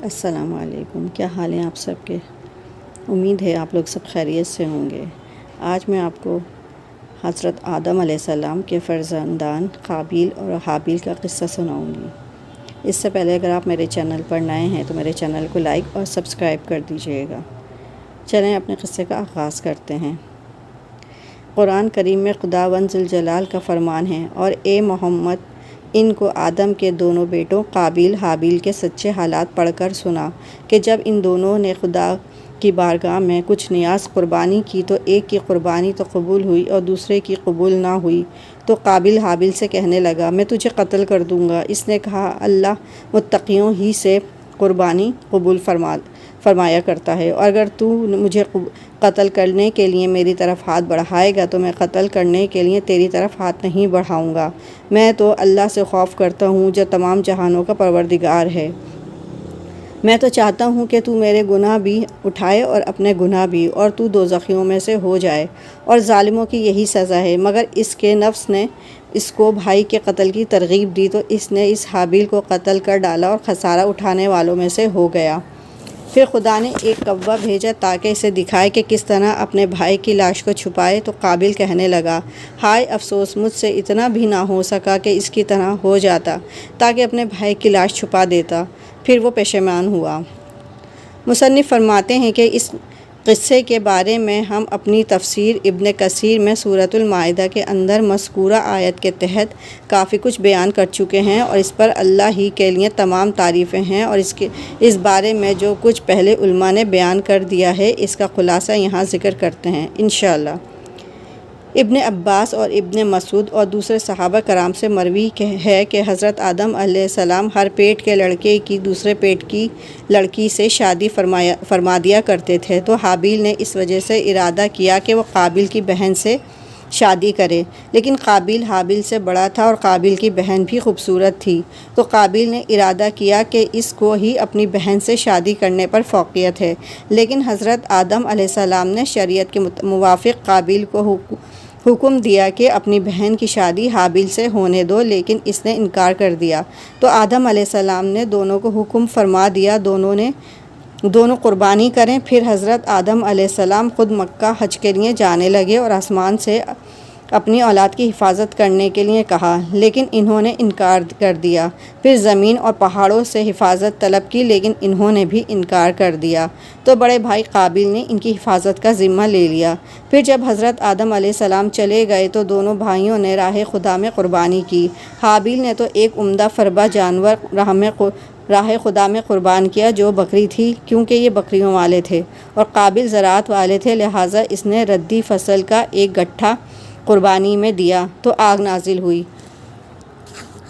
السلام علیکم، کیا حال ہیں آپ سب کے؟ امید ہے آپ لوگ سب خیریت سے ہوں گے۔ آج میں آپ کو حضرت آدم علیہ السلام کے فرزندان قابیل اور حابیل کا قصہ سناؤں گی۔ اس سے پہلے اگر آپ میرے چینل پر نئے ہیں تو میرے چینل کو لائک اور سبسکرائب کر دیجیے گا۔ چلیں اپنے قصے کا آغاز کرتے ہیں۔ قرآن کریم میں خداوند ذوالجلال کا فرمان ہے، اور اے محمد ان کو آدم کے دونوں بیٹوں قابیل حابیل کے سچے حالات پڑھ کر سنا کہ جب ان دونوں نے خدا کی بارگاہ میں کچھ نیاز قربانی کی تو ایک کی قربانی تو قبول ہوئی اور دوسرے کی قبول نہ ہوئی، تو قابیل حابیل سے کہنے لگا میں تجھے قتل کر دوں گا۔ اس نے کہا اللہ متقیوں ہی سے قربانی قبول فرمایا کرتا ہے، اور اگر تو مجھے قتل کرنے کے لیے میری طرف ہاتھ بڑھائے گا تو میں قتل کرنے کے لیے تیری طرف ہاتھ نہیں بڑھاؤں گا۔ میں تو اللہ سے خوف کرتا ہوں جو تمام جہانوں کا پروردگار ہے۔ میں تو چاہتا ہوں کہ تو میرے گناہ بھی اٹھائے اور اپنے گناہ بھی، اور تو دوزخیوں میں سے ہو جائے، اور ظالموں کی یہی سزا ہے۔ مگر اس کے نفس نے اس کو بھائی کے قتل کی ترغیب دی تو اس نے اس حابیل کو قتل کر ڈالا اور خسارہ اٹھانے والوں میں سے ہو گیا۔ پھر خدا نے ایک کوا بھیجا تاکہ اسے دکھائے کہ کس طرح اپنے بھائی کی لاش کو چھپائے، تو قابیل کہنے لگا ہائے افسوس، مجھ سے اتنا بھی نہ ہو سکا کہ اس کی طرح ہو جاتا تاکہ اپنے بھائی کی لاش چھپا دیتا۔ پھر وہ پشیمان ہوا۔ مصنف فرماتے ہیں کہ اس قصے کے بارے میں ہم اپنی تفسیر ابن کثیر میں سورۃ المائدہ کے اندر مذکورہ آیت کے تحت کافی کچھ بیان کر چکے ہیں، اور اس پر اللہ ہی کے لیے تمام تعریفیں ہیں، اور اس بارے میں جو کچھ پہلے علماء نے بیان کر دیا ہے اس کا خلاصہ یہاں ذکر کرتے ہیں انشاءاللہ۔ ابن عباس اور ابن مسعود اور دوسرے صحابہ کرام سے مروی ہے کہ حضرت آدم علیہ السلام ہر پیٹ کے لڑکے کی دوسرے پیٹ کی لڑکی سے شادی فرما دیا کرتے تھے، تو حابیل نے اس وجہ سے ارادہ کیا کہ وہ قابیل کی بہن سے شادی کرے، لیکن قابیل حابیل سے بڑا تھا اور قابیل کی بہن بھی خوبصورت تھی، تو قابیل نے ارادہ کیا کہ اس کو ہی اپنی بہن سے شادی کرنے پر فوقیت ہے، لیکن حضرت آدم علیہ السلام نے شریعت کے موافق قابیل کو حکم دیا کہ اپنی بہن کی شادی حابیل سے ہونے دو، لیکن اس نے انکار کر دیا، تو آدم علیہ السلام نے دونوں کو حکم فرما دیا دونوں قربانی کریں۔ پھر حضرت آدم علیہ السلام خود مکہ حج کے لیے جانے لگے اور آسمان سے اپنی اولاد کی حفاظت کرنے کے لیے کہا، لیکن انہوں نے انکار کر دیا۔ پھر زمین اور پہاڑوں سے حفاظت طلب کی، لیکن انہوں نے بھی انکار کر دیا، تو بڑے بھائی قابیل نے ان کی حفاظت کا ذمہ لے لیا۔ پھر جب حضرت آدم علیہ السلام چلے گئے تو دونوں بھائیوں نے راہ خدا میں قربانی کی۔ حابیل نے تو ایک عمدہ فربہ جانور راہ خدا میں قربان کیا جو بکری تھی، کیونکہ یہ بکریوں والے تھے، اور قابیل زراعت والے تھے، لہٰذا اس نے ردی فصل کا ایک گٹھا قربانی میں دیا، تو آگ نازل ہوئی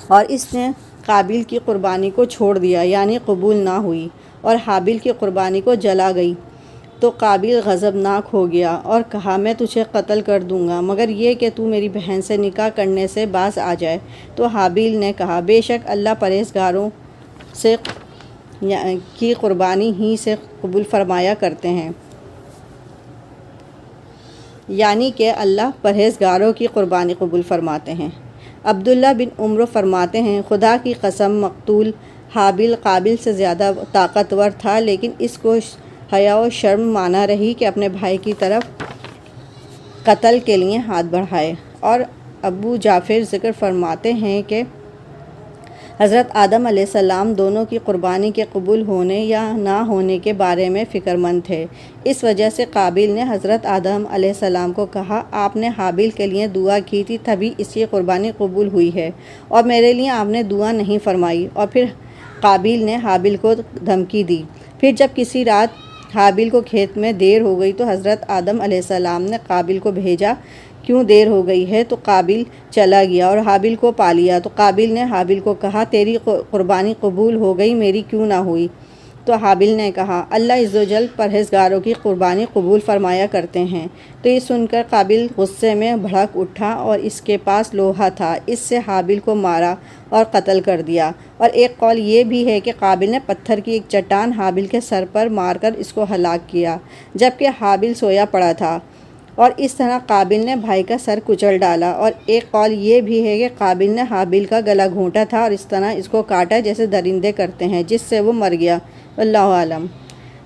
اور اس نے قابیل کی قربانی کو چھوڑ دیا، یعنی قبول نہ ہوئی، اور حابیل کی قربانی کو جلا گئی، تو قابیل غضبناک ہو گیا اور کہا میں تجھے قتل کر دوں گا مگر یہ کہ تو میری بہن سے نکاح کرنے سے باز آ جائے، تو حابیل نے کہا بے شک اللہ پرہیزگاروں سے کی قربانی ہی سے قبول فرمایا کرتے ہیں، یعنی کہ اللہ پرہیزگاروں کی قربانی قبول فرماتے ہیں۔ عبداللہ بن عمر فرماتے ہیں خدا کی قسم مقتول حابیل قابیل سے زیادہ طاقتور تھا، لیکن اس کو حیا و شرم مانا رہی کہ اپنے بھائی کی طرف قتل کے لیے ہاتھ بڑھائے۔ اور ابو جعفر ذکر فرماتے ہیں کہ حضرت آدم علیہ السلام دونوں کی قربانی کے قبول ہونے یا نہ ہونے کے بارے میں فکر مند تھے، اس وجہ سے قابیل نے حضرت آدم علیہ السلام کو کہا آپ نے حابیل کے لیے دعا کی تھی تبھی اس کی قربانی قبول ہوئی ہے، اور میرے لیے آپ نے دعا نہیں فرمائی، اور پھر قابیل نے حابیل کو دھمکی دی۔ پھر جب کسی رات حابیل کو کھیت میں دیر ہو گئی تو حضرت آدم علیہ السلام نے قابیل کو بھیجا کیوں دیر ہو گئی ہے، تو قابیل چلا گیا اور حابیل کو پا لیا، تو قابیل نے حابیل کو کہا تیری قربانی قبول ہو گئی میری کیوں نہ ہوئی، تو حابیل نے کہا اللہ عزوجل پرہیزگاروں کی قربانی قبول فرمایا کرتے ہیں، تو یہ سن کر قابیل غصے میں بھڑک اٹھا اور اس کے پاس لوہا تھا، اس سے حابیل کو مارا اور قتل کر دیا، اور ایک قول یہ بھی ہے کہ قابیل نے پتھر کی ایک چٹان حابیل کے سر پر مار کر اس کو ہلاک کیا، جبکہ حابیل سویا پڑا تھا، اور اس طرح قابل نے بھائی کا سر کچل ڈالا۔ اور ایک قول یہ بھی ہے کہ قابل نے حابیل کا گلا گھونٹا تھا اور اس طرح اس کو کاٹا جیسے درندے کرتے ہیں، جس سے وہ مر گیا۔ اللہ عالم۔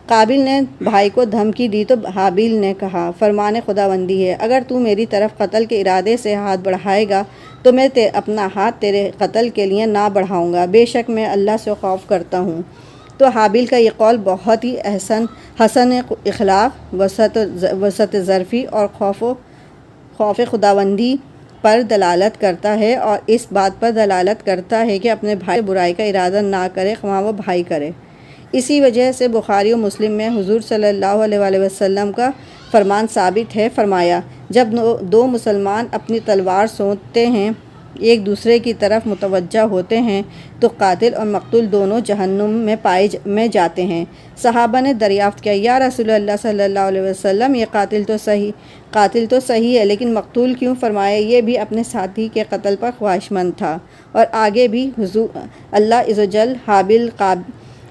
قابل نے بھائی کو دھمکی دی تو حابیل نے کہا، فرمان خداوندی ہے، اگر تو میری طرف قتل کے ارادے سے ہاتھ بڑھائے گا تو میں اپنا ہاتھ تیرے قتل کے لیے نہ بڑھاؤں گا، بے شک میں اللہ سے خوف کرتا ہوں۔ تو حابیل کا یہ قول بہت ہی حسن اخلاق، وسعت ظرفی اور خوف خداوندی پر دلالت کرتا ہے، اور اس بات پر دلالت کرتا ہے کہ اپنے بھائی سے برائی کا ارادہ نہ کرے، خواہ وہ بھائی کرے۔ اسی وجہ سے بخاری و مسلم میں حضور صلی اللہ علیہ وآلہ وسلم کا فرمان ثابت ہے، فرمایا، جب دو مسلمان اپنی تلوار سونتتے ہیں، ایک دوسرے کی طرف متوجہ ہوتے ہیں تو قاتل اور مقتول دونوں جہنم میں جاتے ہیں۔ صحابہ نے دریافت کیا، یا رسول اللہ صلی اللہ علیہ وسلم، یہ قاتل تو صحیح ہے لیکن مقتول کیوں؟ فرمایا، یہ بھی اپنے ساتھی کے قتل پر خواہشمند تھا۔ اور آگے بھی اللہ عز و جل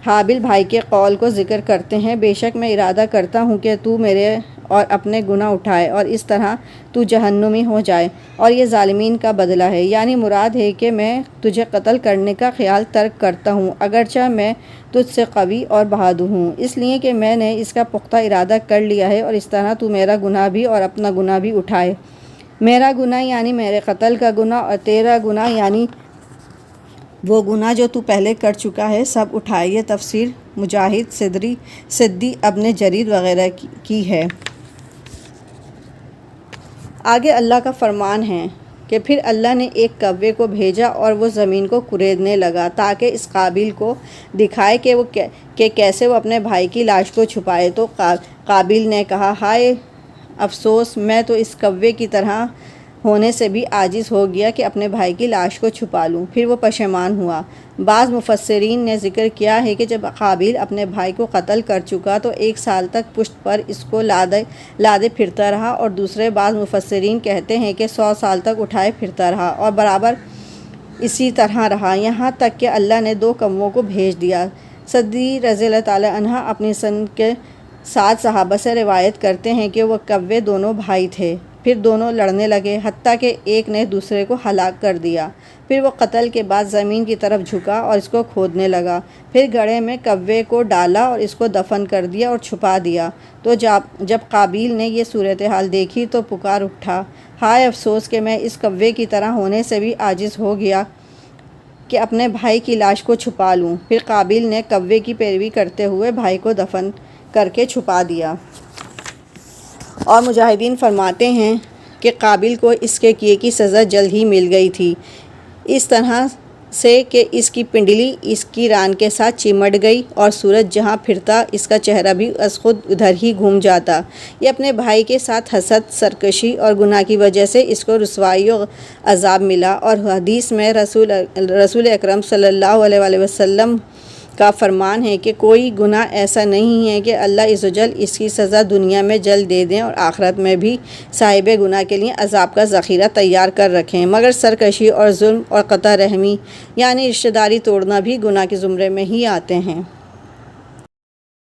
حابیل بھائی کے قول کو ذکر کرتے ہیں، بے شک میں ارادہ کرتا ہوں کہ تو میرے اور اپنے گناہ اٹھائے اور اس طرح تو جہنمی ہو جائے، اور یہ ظالمین کا بدلہ ہے۔ یعنی مراد ہے کہ میں تجھے قتل کرنے کا خیال ترک کرتا ہوں، اگرچہ میں تجھ سے قوی اور بہادر ہوں، اس لیے کہ میں نے اس کا پختہ ارادہ کر لیا ہے، اور اس طرح تو میرا گناہ بھی اور اپنا گناہ بھی اٹھائے۔ میرا گناہ یعنی میرے قتل کا گناہ، اور تیرا گناہ یعنی وہ گناہ جو تو پہلے کر چکا ہے، سب اٹھائے۔ یہ تفسیر مجاہد، سدی، ابن جریر وغیرہ کی ہے۔ آگے اللہ کا فرمان ہے کہ پھر اللہ نے ایک کوے کو بھیجا اور وہ زمین کو کریدنے لگا تاکہ اس قابل کو دکھائے کہ کیسے وہ اپنے بھائی کی لاش کو چھپائے۔ تو قابل نے کہا، ہائے افسوس، میں تو اس کوے کی طرح ہونے سے بھی عاجز ہو گیا کہ اپنے بھائی کی لاش کو چھپا لوں۔ پھر وہ پشیمان ہوا۔ بعض مفسرین نے ذکر کیا ہے کہ جب قابل اپنے بھائی کو قتل کر چکا تو 1 سال تک پشت پر اس کو لادے پھرتا رہا، اور دوسرے بعض مفسرین کہتے ہیں کہ 100 سال تک اٹھائے پھرتا رہا اور برابر اسی طرح رہا، یہاں تک کہ اللہ نے 2 کووں کو بھیج دیا۔ سدی رضی اللہ تعالی عنہ اپنی سن کے 7 صحابہ سے روایت کرتے ہیں کہ وہ کوے دونوں بھائی تھے، پھر دونوں لڑنے لگے حتیٰ کہ ایک نے دوسرے کو ہلاک کر دیا۔ پھر وہ قتل کے بعد زمین کی طرف جھکا اور اس کو کھودنے لگا، پھر گڑھے میں کوے کو ڈالا اور اس کو دفن کر دیا اور چھپا دیا۔ تو جب قابیل نے یہ صورتحال دیکھی تو پکار اٹھا، ہائے افسوس کہ میں اس کوے کی طرح ہونے سے بھی عاجز ہو گیا کہ اپنے بھائی کی لاش کو چھپا لوں۔ پھر قابیل نے کوے کی پیروی کرتے ہوئے بھائی کو دفن کر کے چھپا دیا۔ اور مجاہدین فرماتے ہیں کہ قابل کو اس کے کیے کی سزا جلد ہی مل گئی تھی، اس طرح سے کہ اس کی پنڈلی اس کی ران کے ساتھ چمٹ گئی اور سورج جہاں پھرتا اس کا چہرہ بھی از خود ادھر ہی گھوم جاتا۔ یہ اپنے بھائی کے ساتھ حسد، سرکشی اور گناہ کی وجہ سے اس کو رسوائی و عذاب ملا۔ اور حدیث میں رسول اکرم صلی اللہ علیہ وآلہ وسلم کا فرمان ہے کہ کوئی گناہ ایسا نہیں ہے کہ اللہ عز و جل اس کی سزا دنیا میں جلد دے دیں اور آخرت میں بھی صاحب گناہ کے لیے عذاب کا ذخیرہ تیار کر رکھیں، مگر سرکشی اور ظلم اور قطع رحمی یعنی رشتہ داری توڑنا بھی گناہ کے زمرے میں ہی آتے ہیں۔